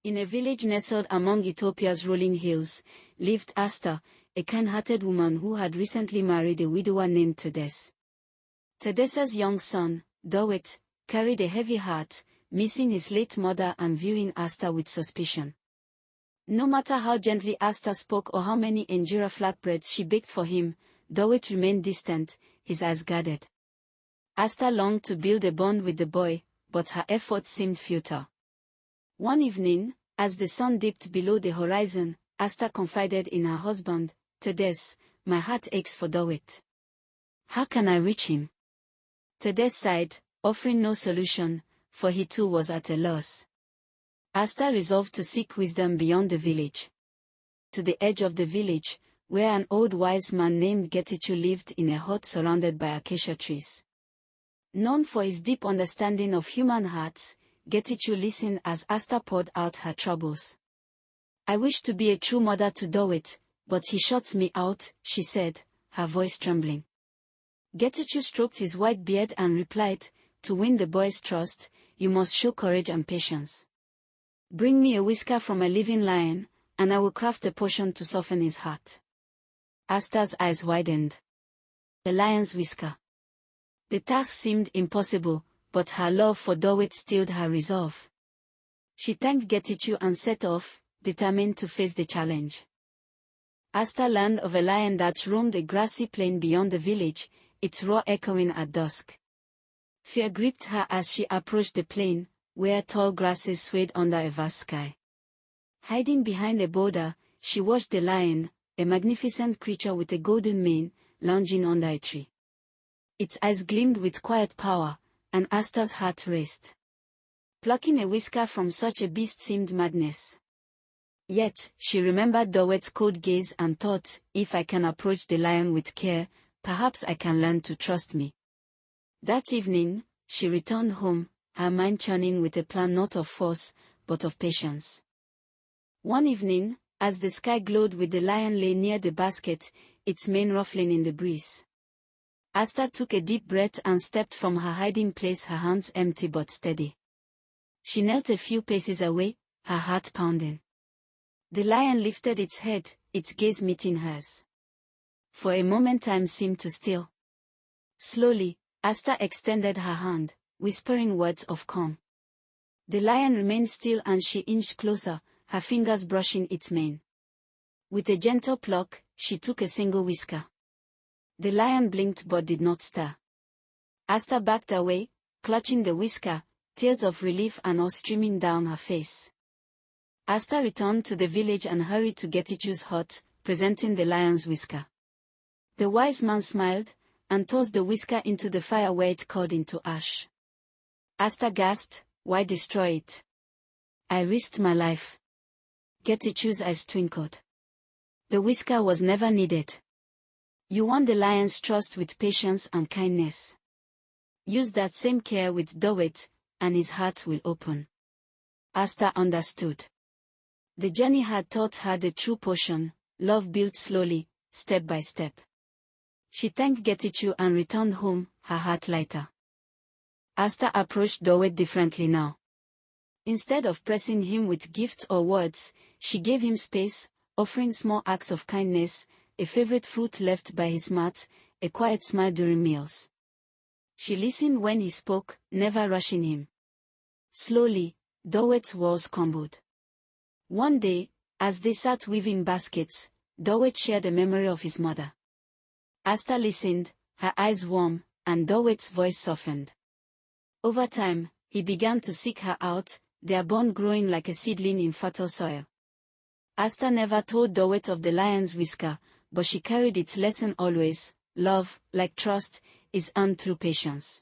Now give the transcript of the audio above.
In a village nestled among Ethiopia's rolling hills, lived Asta, a kind-hearted woman who had recently married a widower named Tedes. Tedes's young son, Dawit, carried a heavy heart, missing his late mother and viewing Asta with suspicion. No matter how gently Asta spoke or how many injera flatbreads she baked for him, Dawit remained distant, his eyes guarded. Asta longed to build a bond with the boy, but her efforts seemed futile. One evening, as the sun dipped below the horizon, Asta confided in her husband, Tedes, "My heart aches for Dawit. How can I reach him?" Tedes sighed, offering no solution, for he too was at a loss. Asta resolved to seek wisdom beyond the village. To the edge of the village, where an old wise man named Getichu lived in a hut surrounded by acacia trees. Known for his deep understanding of human hearts, Getichu listened as Asta poured out her troubles. "I wish to be a true mother to Dawit, but he shuts me out," she said, her voice trembling. Getichu stroked his white beard and replied, "To win the boy's trust, you must show courage and patience. Bring me a whisker from a living lion, and I will craft a potion to soften his heart." Asta's eyes widened. The lion's whisker. The task seemed impossible, but her love for Dawit steeled her resolve. She thanked Getichu and set off, determined to face the challenge. Asta learned of a lion that roamed a grassy plain beyond the village, its roar echoing at dusk. Fear gripped her as she approached the plain, where tall grasses swayed under a vast sky. Hiding behind a boulder, she watched the lion, a magnificent creature with a golden mane, lounging under a tree. Its eyes gleamed with quiet power, and Asta's heart raced. Plucking a whisker from such a beast seemed madness. Yet, she remembered Dawit's cold gaze and thought, "If I can approach the lion with care, perhaps I can learn to trust me." That evening, she returned home, her mind churning with a plan not of force, but of patience. One evening, as the sky glowed with the lion lay near the basket, its mane ruffling in the breeze. Asta took a deep breath and stepped from her hiding place, her hands empty but steady. She knelt a few paces away, her heart pounding. The lion lifted its head, its gaze meeting hers. For a moment time seemed to still. Slowly, Asta extended her hand, whispering words of calm. The lion remained still and she inched closer, her fingers brushing its mane. With a gentle pluck, she took a single whisker. The lion blinked but did not stir. Asta backed away, clutching the whisker, tears of relief and awe streaming down her face. Asta returned to the village and hurried to Getichu's hut, presenting the lion's whisker. The wise man smiled, and tossed the whisker into the fire where it caught into ash. Asta gasped, "Why destroy it? I risked my life." Getichu's eyes twinkled. "The whisker was never needed. You won the lion's trust with patience and kindness. Use that same care with Dawit, and his heart will open." Asta understood. The journey had taught her the true potion, love built slowly, step by step. She thanked Getichu and returned home, her heart lighter. Asta approached Dawit differently now. Instead of pressing him with gifts or words, she gave him space, offering small acts of kindness, a favorite fruit left by his mat, a quiet smile during meals. She listened when he spoke, never rushing him. Slowly, Dawit's walls crumbled. One day, as they sat weaving baskets, Dawit shared a memory of his mother. Asta listened, her eyes warm, and Dawit's voice softened. Over time, he began to seek her out, their bond growing like a seedling in fertile soil. Asta never told Dawit of the lion's whisker, but she carried its lesson always: love, like trust, is earned through patience.